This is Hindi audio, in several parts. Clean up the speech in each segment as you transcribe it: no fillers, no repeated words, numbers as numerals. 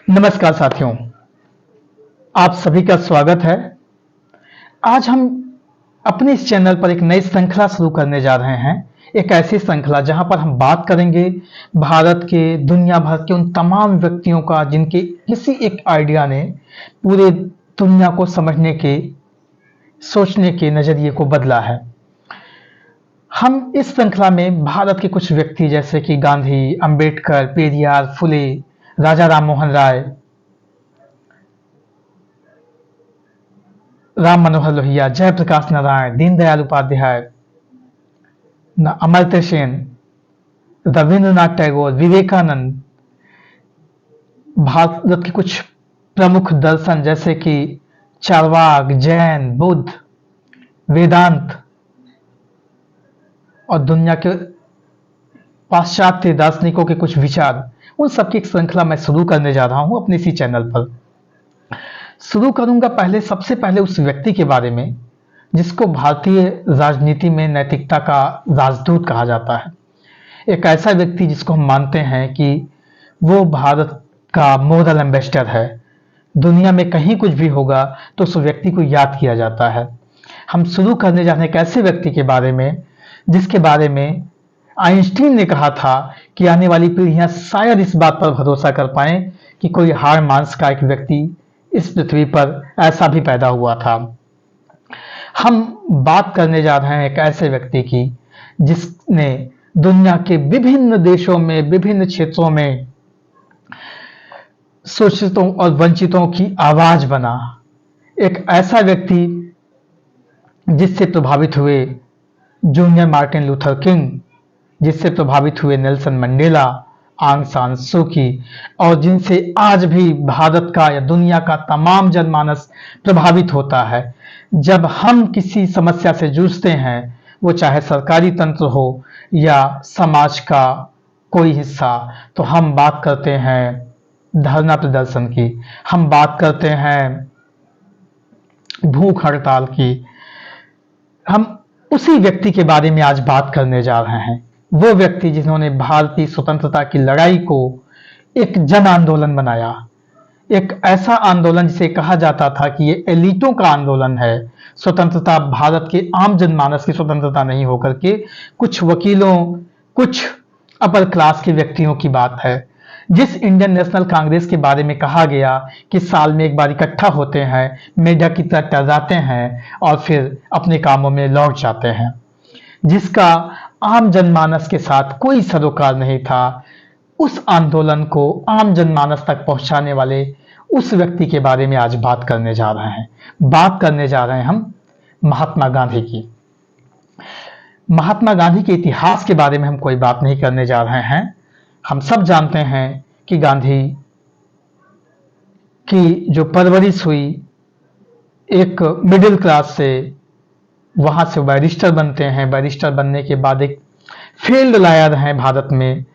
नमस्कार साथियों, आप सभी का स्वागत है। आज हम अपने इस चैनल पर एक नई श्रृंखला शुरू करने जा रहे हैं। एक ऐसी श्रृंखला जहां पर हम बात करेंगे भारत के, दुनिया भर के उन तमाम व्यक्तियों का जिनके किसी एक आइडिया ने पूरे दुनिया को समझने के, सोचने के नजरिए को बदला है। हम इस श्रृंखला में भारत के कुछ व्यक्ति जैसे कि गांधी, अंबेडकर, पेरियार, फुले, राजा राम मोहन राय, राम मनोहर लोहिया, जयप्रकाश नारायण, दीनदयाल उपाध्याय, अमर्त्य सेन, रविंद्रनाथ टैगोर, विवेकानंद, भारत के कुछ प्रमुख दर्शन जैसे कि चारवाक, जैन, बुद्ध, वेदांत और दुनिया के पाश्चात्य दार्शनिकों के कुछ विचार, उन सबकी एक श्रृंखला मैं शुरू करने जा रहा हूं अपने इसी चैनल पर। शुरू करूंगा सबसे पहले उस व्यक्ति के बारे में जिसको भारतीय राजनीति में नैतिकता का राजदूत कहा जाता है। एक ऐसा व्यक्ति जिसको हम मानते हैं कि वो भारत का मोरल एम्बेसडर है। दुनिया में कहीं कुछ भी होगा तो उस व्यक्ति को याद किया जाता है। हम शुरू करने जा रहे हैं एक ऐसे व्यक्ति के बारे में जिसके बारे में आइंस्टीन ने कहा था कि आने वाली पीढ़ियां शायद इस बात पर भरोसा कर पाएं कि कोई हाड़ मांस का एक व्यक्ति इस पृथ्वी पर ऐसा भी पैदा हुआ था। हम बात करने जा रहे हैं एक ऐसे व्यक्ति की जिसने दुनिया के विभिन्न देशों में, विभिन्न क्षेत्रों में शोषितों और वंचितों की आवाज बना। एक ऐसा व्यक्ति जिससे प्रभावित हुए जूनियर मार्टिन लूथर किंग, जिससे प्रभावित हुए नेल्सन मंडेला, आंग सान सू की, और जिनसे आज भी भारत का या दुनिया का तमाम जनमानस प्रभावित होता है। जब हम किसी समस्या से जूझते हैं, वो चाहे सरकारी तंत्र हो या समाज का कोई हिस्सा, तो हम बात करते हैं धरना प्रदर्शन की, हम बात करते हैं भूख हड़ताल की। हम उसी व्यक्ति के बारे में आज बात करने जा रहे हैं। वो व्यक्ति जिन्होंने भारतीय स्वतंत्रता की लड़ाई को एक जन आंदोलन बनाया, एक ऐसा आंदोलन जिसे कहा जाता था कि ये एलिटों का आंदोलन है। स्वतंत्रता भारत के आम जनमानस की स्वतंत्रता नहीं होकर के कुछ वकीलों, कुछ अपर क्लास के व्यक्तियों की बात है। जिस इंडियन नेशनल कांग्रेस के बारे में कहा गया कि साल में एक बार इकट्ठा होते हैं, मेढक की तरह टर्राते हैं और फिर अपने कामों में लौट जाते हैं, जिसका आम जनमानस के साथ कोई सरोकार नहीं था, उस आंदोलन को आम जनमानस तक पहुंचाने वाले उस व्यक्ति के बारे में आज बात करने जा रहे हैं। बात करने जा रहे हैं हम महात्मा गांधी की। महात्मा गांधी के इतिहास के बारे में हम कोई बात नहीं करने जा रहे हैं। हम सब जानते हैं कि गांधी की जो परवरिश हुई एक मिडिल क्लास से, वहां से बैरिस्टर बनते हैं। बैरिस्टर बनने के बाद एक फील्ड लायर हैं भारत में,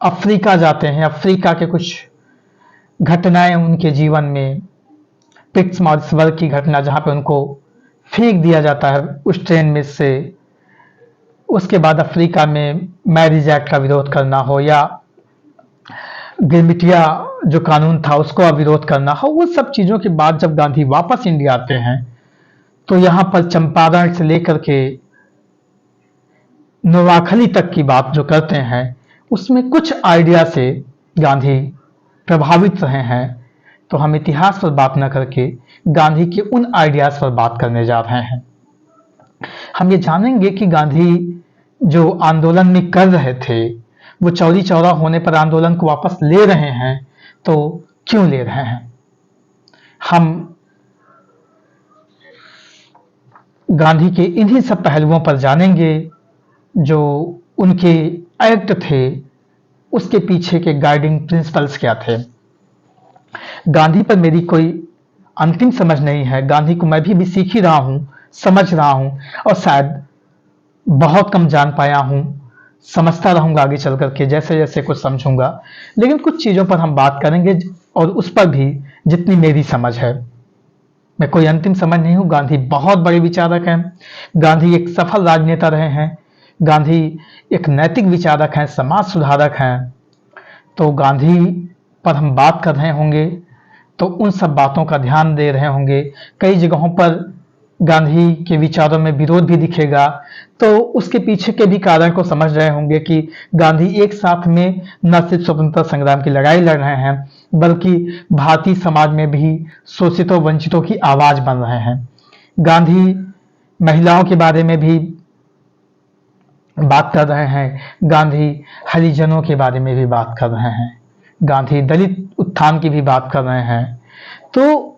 अफ्रीका जाते हैं। अफ्रीका के कुछ घटनाएं उनके जीवन में, पिट्समॉरिसबर्ग की घटना जहां पे उनको फेंक दिया जाता है उस ट्रेन में से, उसके बाद अफ्रीका में मैरिज एक्ट का विरोध करना हो या गिरमिटिया जो कानून था उसको विरोध करना हो, वो सब चीजों के बाद जब गांधी वापस इंडिया आते हैं तो यहां पर चंपारण से लेकर के नोवाखली तक की बात जो करते हैं, उसमें कुछ आइडिया से गांधी प्रभावित रहे हैं। तो हम इतिहास पर बात न करके गांधी के उन आइडियाज पर बात करने जा रहे हैं। हम ये जानेंगे कि गांधी जो आंदोलन में कर रहे थे, वो चौरी चौरा होने पर आंदोलन को वापस ले रहे हैं, तो क्यों ले रहे हैं। हम गांधी के इन्हीं सब पहलुओं पर जानेंगे, जो उनके एक्ट थे उसके पीछे के गाइडिंग प्रिंसिपल्स क्या थे। गांधी पर मेरी कोई अंतिम समझ नहीं है, गांधी को मैं भी सीख ही रहा हूं, समझ रहा हूं और शायद बहुत कम जान पाया हूं, समझता रहूंगा आगे चल करके जैसे जैसे कुछ समझूंगा। लेकिन कुछ चीजों पर हम बात करेंगे और उस पर भी जितनी मेरी समझ है। मैं कोई अंतिम समझ नहीं हूं। गांधी बहुत बड़े विचारक हैं, गांधी एक सफल राजनेता रहे हैं, गांधी एक नैतिक विचारक हैं, समाज सुधारक हैं। तो गांधी पर हम बात कर रहे होंगे तो उन सब बातों का ध्यान दे रहे होंगे। कई जगहों पर गांधी के विचारों में विरोध भी दिखेगा, तो उसके पीछे के भी कारण को समझ रहे होंगे कि गांधी एक साथ में न सिर्फ स्वतंत्रता संग्राम की लड़ाई लड़ रहे हैं, बल्कि भारतीय समाज में भी शोषितों वंचितों की आवाज बन रहे हैं। गांधी महिलाओं के बारे में भी बात कर रहे हैं, गांधी हरिजनों के बारे में भी बात कर रहे हैं, गांधी दलित उत्थान की भी बात कर रहे हैं। तो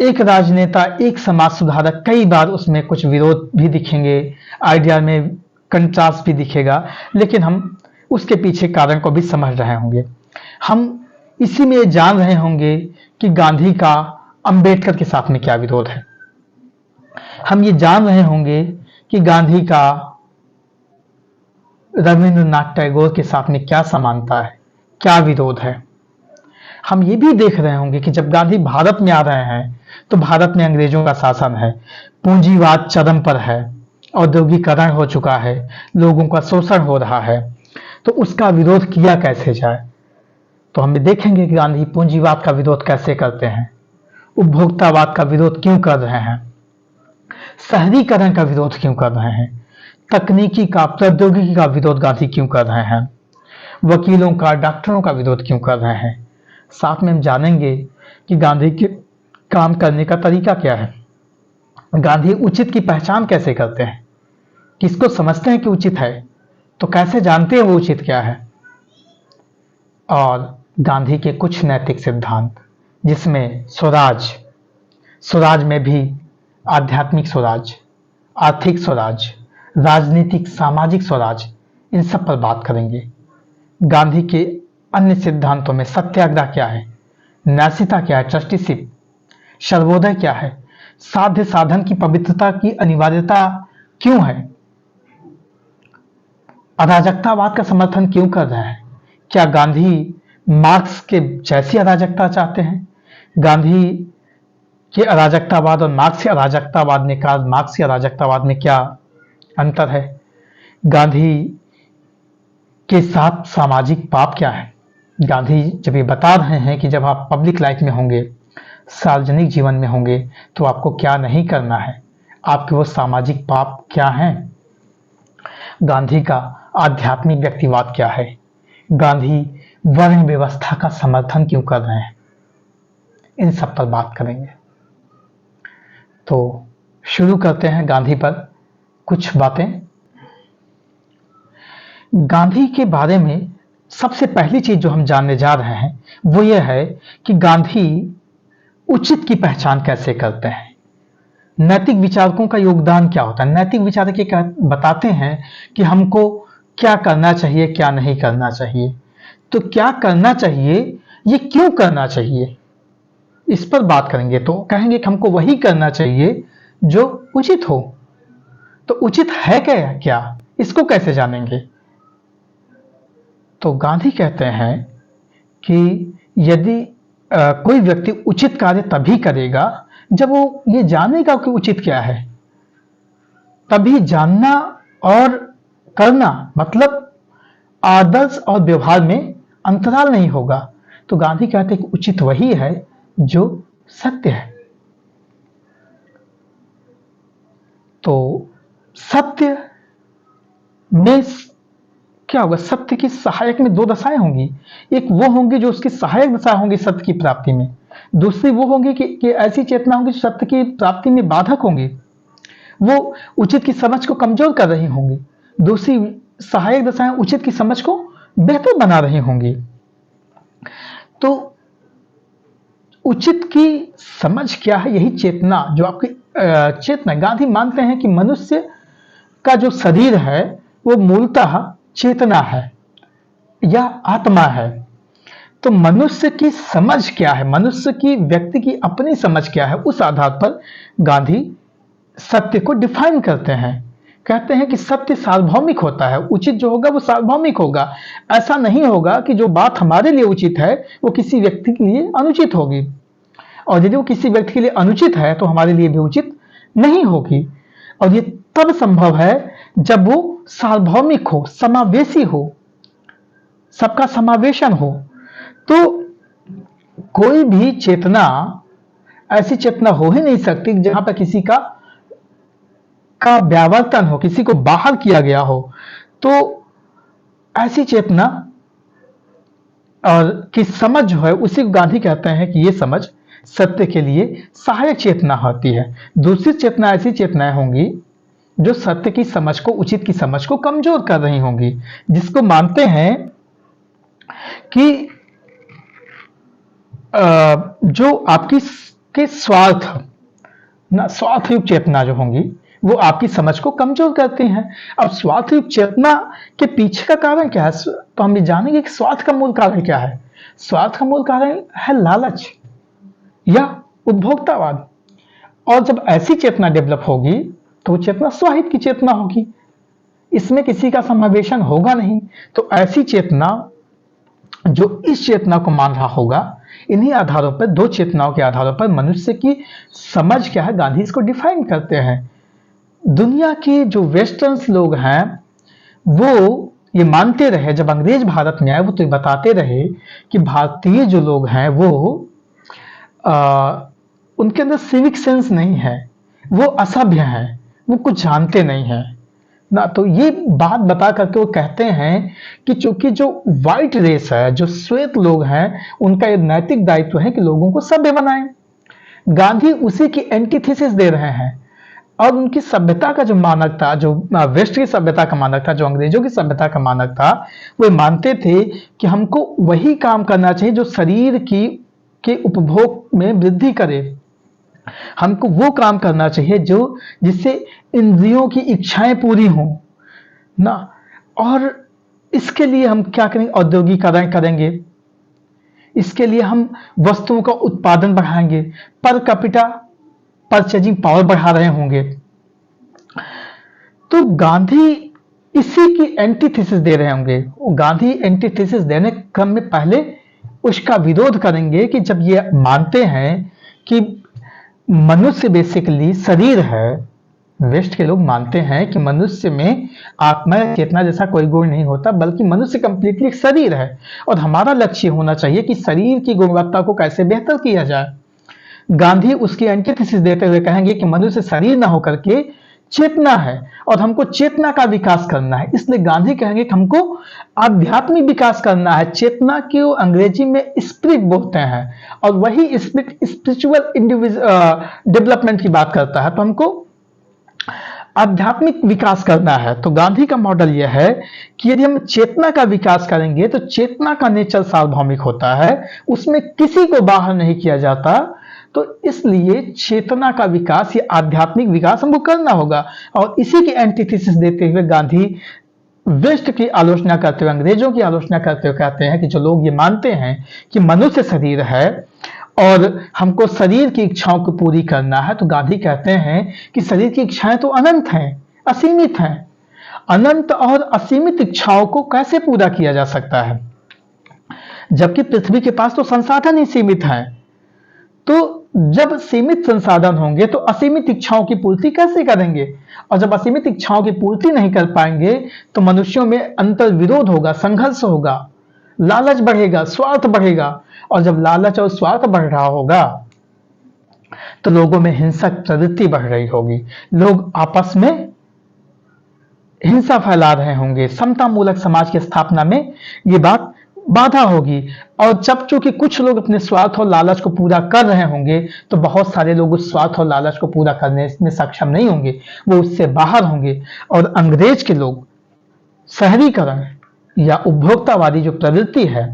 एक राजनेता, एक समाज सुधारक, कई बार उसमें कुछ विरोध भी दिखेंगे, आइडिया में कंट्रास्ट भी दिखेगा, लेकिन हम उसके पीछे कारण को भी समझ रहे होंगे। हम इसी में ये जान रहे होंगे कि गांधी का अंबेडकर के साथ में क्या विरोध है। हम ये जान रहे होंगे कि गांधी का रविंद्रनाथ टैगोर के साथ में क्या समानता है, क्या विरोध है। हम ये भी देख रहे होंगे कि जब गांधी भारत में आ रहे हैं तो भारत में अंग्रेजों का शासन है, पूंजीवाद चरम पर है, औद्योगिकरण हो चुका है, लोगों का शोषण हो रहा है, तो उसका विरोध किया कैसे जाए। तो हम देखेंगे कि गांधी पूंजीवाद का विरोध कैसे करते हैं, उपभोक्तावाद का विरोध क्यों कर रहे हैं, शहरीकरण का विरोध क्यों कर रहे हैं, तकनीकी का, प्रौद्योगिकी का विरोध गांधी क्यों कर रहे हैं, वकीलों का, डॉक्टरों का विरोध क्यों कर रहे हैं। साथ में हम जानेंगे कि गांधी के काम करने का तरीका क्या है, गांधी उचित की पहचान कैसे करते हैं, किसको समझते हैं कि उचित है, तो कैसे जानते हैं वो उचित क्या है, और गांधी के कुछ नैतिक सिद्धांत, जिसमें स्वराज, स्वराज में भी आध्यात्मिक स्वराज, आर्थिक स्वराज, राजनीतिक सामाजिक स्वराज, इन सब पर बात करेंगे। गांधी के अन्य सिद्धांतों में सत्याग्रह क्या है, न्यासिता क्या है, ट्रस्टीशिप, सर्वोदय क्या है, साध्य साधन की पवित्रता की अनिवार्यता क्यों है, अराजकतावाद का समर्थन क्यों कर रहा है, क्या गांधी मार्क्स के जैसी अराजकता चाहते हैं, गांधी के अराजकतावाद और मार्क्स के अराजकतावाद में कार्ल मार्क्स के अराजकतावाद में क्या अंतर है, गांधी के साथ सामाजिक पाप क्या है। गांधी जब ये बता रहे हैं कि जब आप पब्लिक लाइफ में होंगे, सार्वजनिक जीवन में होंगे, तो आपको क्या नहीं करना है, आपके वो सामाजिक पाप क्या हैं। गांधी का आध्यात्मिक व्यक्तिवाद क्या है, गांधी वर्ण व्यवस्था का समर्थन क्यों कर रहे हैं, इन सब पर बात करेंगे। तो शुरू करते हैं गांधी पर कुछ बातें। गांधी के बारे में सबसे पहली चीज जो हम जानने जा रहे हैं वो ये है कि गांधी उचित की पहचान कैसे करते हैं, नैतिक विचारकों का योगदान क्या होता है। नैतिक विचारक ये बताते हैं कि हमको क्या करना चाहिए, क्या नहीं करना चाहिए। तो क्या करना चाहिए, ये क्यों करना चाहिए, इस पर बात करेंगे। तो कहेंगे कि हमको वही करना चाहिए जो उचित हो। तो उचित है क्या, इसको कैसे जानेंगे। तो गांधी कहते हैं कि यदि कोई व्यक्ति उचित कार्य तभी करेगा जब वो ये जानेगा कि उचित क्या है। तभी जानना और करना मतलब आदर्श और व्यवहार में अंतराल नहीं होगा। तो गांधी कहते हैं कि उचित वही है जो सत्य है। तो सत्य में क्या होगा, सत्य की सहायक में दो दशाएं होंगी। एक वो होंगी जो उसकी सहायक दशा होंगी सत्य की प्राप्ति में, दूसरी वो होंगी कि ऐसी चेतना होंगी जो सत्य की प्राप्ति में बाधक होंगी, वो उचित की समझ को कमजोर कर रही होंगी। दूसरी सहायक दशाएं उचित की समझ को बेहतर बना रही होंगी। तो उचित की समझ क्या है, यही चेतना जो आपकी चेतना। गांधी मानते हैं कि मनुष्य का जो शरीर है वो मूलतः चेतना है या आत्मा है। तो मनुष्य की समझ क्या है, मनुष्य की, व्यक्ति की अपनी समझ क्या है, उस आधार पर गांधी सत्य को डिफाइन करते हैं। कहते हैं कि सत्य सार्वभौमिक होता है, उचित जो होगा वो सार्वभौमिक होगा। ऐसा नहीं होगा कि जो बात हमारे लिए उचित है वो किसी व्यक्ति के लिए अनुचित होगी, और यदि वो किसी व्यक्ति के लिए अनुचित है तो हमारे लिए भी उचित नहीं होगी। और ये तब संभव है जब वो सार्वभौमिक हो, समावेशी हो, सबका समावेशन हो। तो कोई भी चेतना, ऐसी चेतना हो ही नहीं सकती जहां पर किसी का व्यावर्तन हो, किसी को बाहर किया गया हो। तो ऐसी चेतना और की समझ जो है, उसी को गांधी कहते हैं कि ये समझ सत्य के लिए सहायक चेतना होती है। दूसरी चेतना ऐसी चेतनाएं होंगी जो सत्य की समझ को, उचित की समझ को कमजोर कर रही होंगी, जिसको मानते हैं कि जो आपकी के स्वार्थ ना, स्वार्थयुक्त चेतना जो होंगी वो आपकी समझ को कमजोर करती हैं। अब स्वार्थयुक्त चेतना के पीछे का कारण क्या है, तो हम ये जानेंगे कि स्वार्थ का मूल कारण क्या है। स्वार्थ का मूल कारण है लालच या उपभोक्तावाद। और जब ऐसी चेतना डेवलप होगी तो वो चेतना स्वहित की चेतना होगी, इसमें किसी का समावेशन होगा नहीं। तो ऐसी चेतना जो इस चेतना को मान रहा होगा, इन्हीं आधारों पर, दो चेतनाओं के आधारों पर मनुष्य की समझ क्या है, गांधी इसको डिफाइन करते हैं। दुनिया के जो वेस्टर्न्स लोग हैं वो ये मानते रहे, जब अंग्रेज भारत में आए वो तो ये बताते रहे कि भारतीय जो लोग हैं वो उनके अंदर सिविक सेंस नहीं है, वो असभ्य हैं, वो कुछ जानते नहीं हैं ना। तो ये बात बता करके वो कहते हैं कि चूंकि जो व्हाइट रेस है, जो श्वेत लोग हैं, उनका ये नैतिक दायित्व है कि लोगों को सभ्य बनाएं। गांधी उसी की एंटीथेसिस दे रहे हैं। और उनकी सभ्यता का जो मानक था, जो वेस्ट की सभ्यता का मानक था, जो अंग्रेजों की सभ्यता का मानक था, वो मानते थे कि हमको वही काम करना चाहिए जो शरीर की के उपभोग में वृद्धि करे। हमको वो काम करना चाहिए जो जिससे इंद्रियों की इच्छाएं पूरी हों ना। और इसके लिए हम क्या करेंगे, औद्योगिकरण करेंगे, इसके लिए हम वस्तुओं का उत्पादन बढ़ाएंगे, पर कैपिटा परचेजिंग पावर बढ़ा रहे होंगे। तो गांधी इसी की एंटीथेसिस दे रहे होंगे। गांधी एंटीथेसिस देने क्रम में पहले उसका विरोध करेंगे कि जब ये मानते हैं कि मनुष्य बेसिकली शरीर है, वेस्ट के लोग मानते हैं कि मनुष्य में आत्मा चेतना जैसा कोई गुण नहीं होता, बल्कि मनुष्य कंप्लीटली एक शरीर है और हमारा लक्ष्य होना चाहिए कि शरीर की गुणवत्ता को कैसे बेहतर किया जाए। गांधी उसकी एंटीथेसिस देते हुए कहेंगे कि मनुष्य शरीर ना होकर के चेतना है और हमको चेतना का विकास करना है। इसलिए गांधी कहेंगे कि हमको आध्यात्मिक विकास करना है। चेतना को अंग्रेजी में स्पिरिट बोलते हैं और वही स्पिरिट स्पिरिचुअल डेवलपमेंट की बात करता है। तो हमको आध्यात्मिक विकास करना है। तो गांधी का मॉडल यह है कि यदि हम चेतना का विकास करेंगे तो चेतना का नेचर सार्वभौमिक होता है, उसमें किसी को बाहर नहीं किया जाता। तो इसलिए चेतना का विकास, ये आध्यात्मिक विकास हमको करना होगा। और इसी की एंटीथेसिस देते हुए गांधी वेस्ट की आलोचना करते हुए, अंग्रेजों की आलोचना करते हुए कहते हैं कि जो लोग ये मानते हैं कि मनुष्य शरीर है और हमको शरीर की इच्छाओं को पूरी करना है, तो गांधी कहते हैं कि शरीर की इच्छाएं तो अनंत हैं, असीमित हैं। अनंत और असीमित इच्छाओं को कैसे पूरा किया जा सकता है, जबकि पृथ्वी के पास तो संसाधन ही सीमित हैं। तो जब सीमित संसाधन होंगे तो असीमित इच्छाओं की पूर्ति कैसे करेंगे, और जब असीमित इच्छाओं की पूर्ति नहीं कर पाएंगे तो मनुष्यों में अंतर विरोध होगा, संघर्ष होगा, लालच बढ़ेगा, स्वार्थ बढ़ेगा। और जब लालच और स्वार्थ बढ़ रहा होगा तो लोगों में हिंसक प्रवृत्ति बढ़ रही होगी, लोग आपस में हिंसा फैला रहे होंगे, समता मूलक समाज की स्थापना में ये बात बाधा होगी। और जब चूंकि कुछ लोग अपने स्वार्थ और लालच को पूरा कर रहे होंगे तो बहुत सारे लोग उस स्वार्थ और लालच को पूरा करने में सक्षम नहीं होंगे, वो उससे बाहर होंगे। और अंग्रेज के लोग शहरीकरण या उपभोक्तावादी जो प्रवृत्ति है,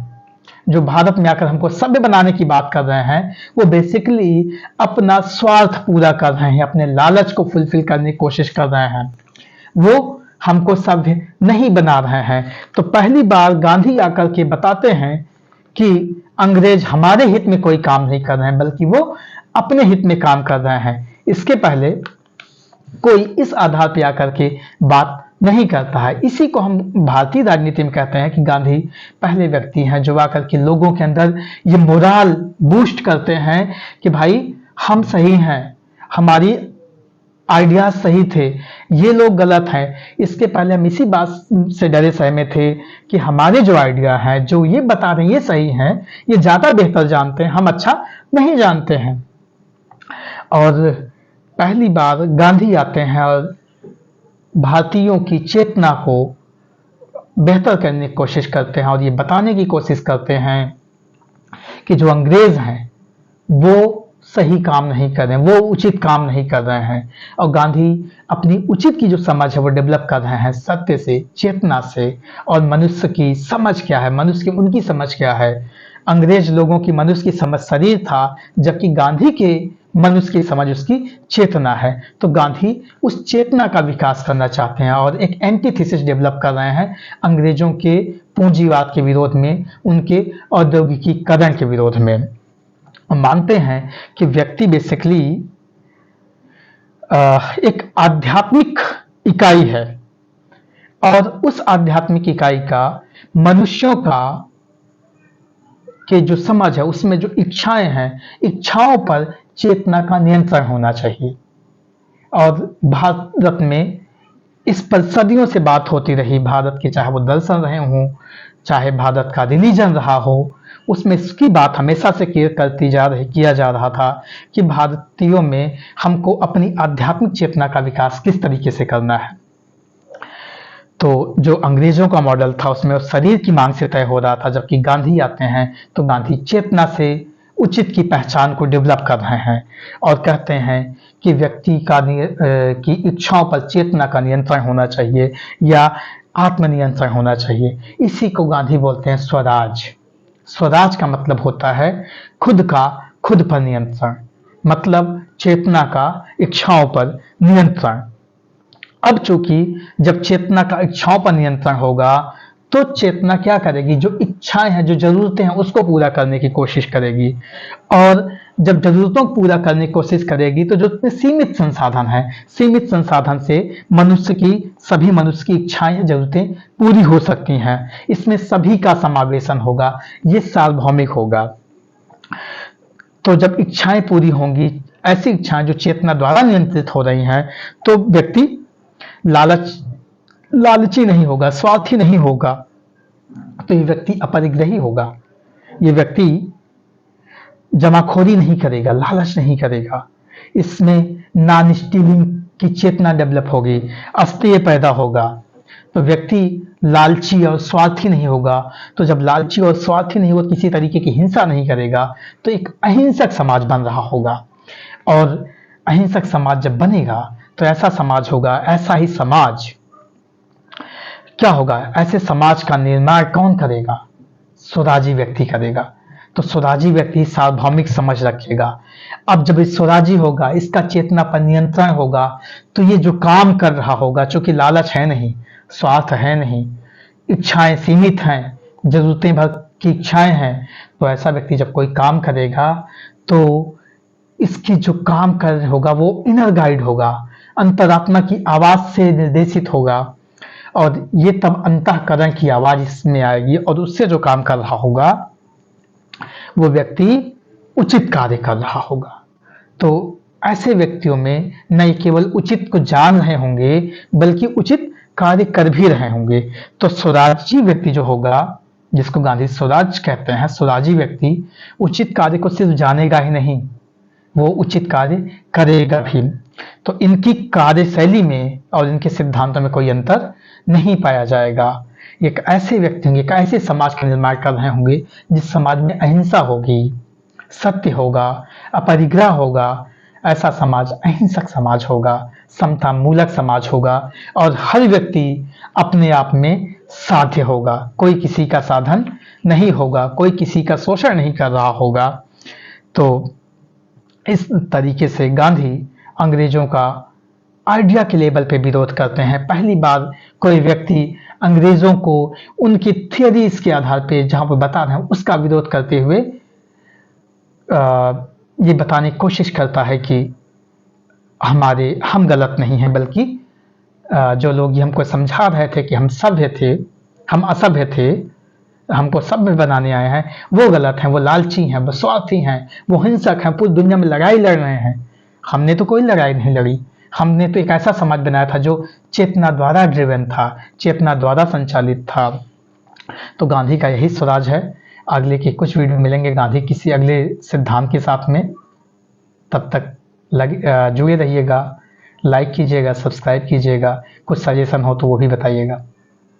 जो भारत में आकर हमको सभ्य बनाने की बात कर रहे हैं, वो बेसिकली अपना स्वार्थ पूरा कर रहे हैं, अपने लालच को फुलफिल करने की कोशिश कर रहे हैं, वो हमको सभ्य नहीं बना रहे हैं। तो पहली बार गांधी आकर के बताते हैं कि अंग्रेज हमारे हित में कोई काम नहीं कर रहे हैं, बल्कि वो अपने हित में काम कर रहे हैं। इसके पहले कोई इस आधार पर आकर के बात नहीं करता है। इसी को हम भारतीय राजनीति में कहते हैं कि गांधी पहले व्यक्ति हैं जो आकर के लोगों के अंदर ये मोराल बूस्ट करते हैं कि भाई हम सही हैं, हमारी आइडियाज सही थे, ये लोग गलत हैं। इसके पहले हम इसी बात से डरे सहमे थे कि हमारे जो आइडिया हैं, जो ये बता रहे हैं ये सही हैं, ये ज़्यादा बेहतर जानते हैं, हम अच्छा नहीं जानते हैं। और पहली बार गांधी आते हैं और भारतीयों की चेतना को बेहतर करने की कोशिश करते हैं और ये बताने की कोशिश करते हैं कि जो अंग्रेज हैं वो सही काम नहीं कर रहे हैं, वो उचित काम नहीं कर रहे हैं। और गांधी अपनी उचित की जो समझ है वो डेवलप कर रहे हैं सत्य से, चेतना से। और मनुष्य की समझ क्या है, मनुष्य की उनकी समझ क्या है। अंग्रेज लोगों की मनुष्य की समझ शरीर था, जबकि गांधी के मनुष्य की समझ उसकी चेतना है। तो गांधी उस चेतना का विकास करना चाहते हैं और एक एंटीथेसिस डेवलप कर रहे हैं अंग्रेजों के पूंजीवाद के विरोध में, उनके औद्योगिकीकरण के विरोध में। मानते हैं कि व्यक्ति बेसिकली एक आध्यात्मिक इकाई है और उस आध्यात्मिक इकाई का मनुष्यों का के जो समझ है उसमें जो इच्छाएं हैं, इच्छाओं पर चेतना का नियंत्रण होना चाहिए। और भारत में इस पर सदियों से बात होती रही, भारत के चाहे वो दर्शन रहे हों, चाहे भारत का रिलीजन रहा हो, उसमें इसकी बात हमेशा से किया जा रहा था कि भारतीयों में हमको अपनी आध्यात्मिक चेतना का विकास किस तरीके से करना है। तो जो अंग्रेजों का मॉडल था उसमें उस शरीर की मांग से तय हो रहा था, जबकि गांधी आते हैं तो गांधी चेतना से उचित की पहचान को डेवलप कर रहे हैं और कहते हैं कि व्यक्ति की इच्छाओं पर चेतना का नियंत्रण होना चाहिए या आत्मनियंत्रण होना चाहिए। इसी को गांधी बोलते हैं स्वराज। स्वराज का मतलब होता है खुद पर नियंत्रण, मतलब चेतना का इच्छाओं पर नियंत्रण। अब चूंकि जब चेतना का इच्छाओं पर नियंत्रण होगा तो चेतना क्या करेगी, जो इच्छाएं हैं, जो जरूरतें हैं, उसको पूरा करने की कोशिश करेगी। और जब जरूरतों को पूरा करने की कोशिश करेगी तो जो सीमित संसाधन है, सीमित संसाधन से सभी मनुष्य की इच्छाएं, जरूरतें पूरी हो सकती हैं। इसमें सभी का समावेशन होगा, ये सार्वभौमिक होगा। तो जब इच्छाएं पूरी होंगी, ऐसी इच्छाएं जो चेतना द्वारा नियंत्रित हो रही हैं, तो व्यक्ति लालची नहीं होगा, स्वार्थी नहीं होगा, तो ये व्यक्ति अपरिग्रही होगा। ये व्यक्ति जमाखोरी नहीं करेगा, लालच नहीं करेगा। इसमें नॉन स्टीलिंग की चेतना डेवलप होगी, अस्तेय पैदा होगा। तो व्यक्ति लालची और स्वार्थी नहीं होगा। तो जब लालची और स्वार्थी नहीं होगा, किसी तरीके की हिंसा नहीं करेगा, तो एक अहिंसक समाज बन रहा होगा। और अहिंसक समाज जब बनेगा तो ऐसा समाज होगा, ऐसा ही समाज क्या होगा, ऐसे समाज का निर्माण कौन करेगा? स्वराजी व्यक्ति करेगा। तो स्वराजी व्यक्ति सार्वभौमिक समझ रखेगा। अब जब इस स्वराजी होगा, इसका चेतना पर नियंत्रण होगा, तो ये जो काम कर रहा होगा, चूंकि लालच है नहीं, स्वार्थ है नहीं, इच्छाएं सीमित हैं, जरूरतें भर की इच्छाएं हैं, तो ऐसा व्यक्ति जब कोई काम करेगा तो इसकी जो काम कर होगा वो इनर गाइड होगा, अंतरात्मा की आवाज से निर्देशित होगा। और ये तब अंतःकरण की आवाज इसमें आएगी और उससे जो काम कर रहा होगा वो व्यक्ति उचित कार्य कर रहा होगा। तो ऐसे व्यक्तियों में न केवल उचित को जान रहे होंगे बल्कि उचित कार्य कर भी रहे होंगे। तो स्वराजी व्यक्ति जो होगा, जिसको गांधी स्वराज कहते हैं, स्वराजी व्यक्ति उचित कार्य को सिर्फ जानेगा ही नहीं, वो उचित कार्य करेगा भी। तो इनकी कार्यशैली में और इनके सिद्धांतों में कोई अंतर नहीं पाया जाएगा। एक ऐसे व्यक्ति होंगे, एक ऐसे समाज का निर्माण कर रहे होंगे जिस समाज में अहिंसा होगी, सत्य होगा, अपरिग्रह होगा। ऐसा समाज अहिंसक समाज होगा, समता मूलक समाज होगा और हर व्यक्ति अपने आप में साध्य होगा, कोई किसी का साधन नहीं होगा, कोई किसी का शोषण नहीं कर रहा होगा। तो इस तरीके से गांधी अंग्रेजों का आइडिया के लेवल पे विरोध करते हैं। पहली बार कोई व्यक्ति अंग्रेजों को उनकी थियरीज के आधार पे जहां पर बता रहे हैं उसका विरोध करते हुए ये बताने की कोशिश करता है कि हम गलत नहीं हैं, बल्कि जो लोग ये हमको समझा रहे थे कि हम सभ्य थे, हम असभ्य थे, हमको सभ्य बनाने आए हैं, वो गलत हैं, वो लालची हैं, वो स्वार्थी हैं, वो हिंसक हैं, पूरी दुनिया में लड़ाई लड़ रहे हैं। हमने तो कोई लड़ाई नहीं लड़ी, हमने तो एक ऐसा समाज बनाया था जो चेतना द्वारा ड्रिवन था, चेतना द्वारा संचालित था। तो गांधी का यही स्वराज है। अगले के कुछ वीडियो मिलेंगे गांधी किसी अगले सिद्धांत के साथ में। तब तक जुड़े रहिएगा, लाइक कीजिएगा, सब्सक्राइब कीजिएगा, कुछ सजेशन हो तो वो भी बताइएगा।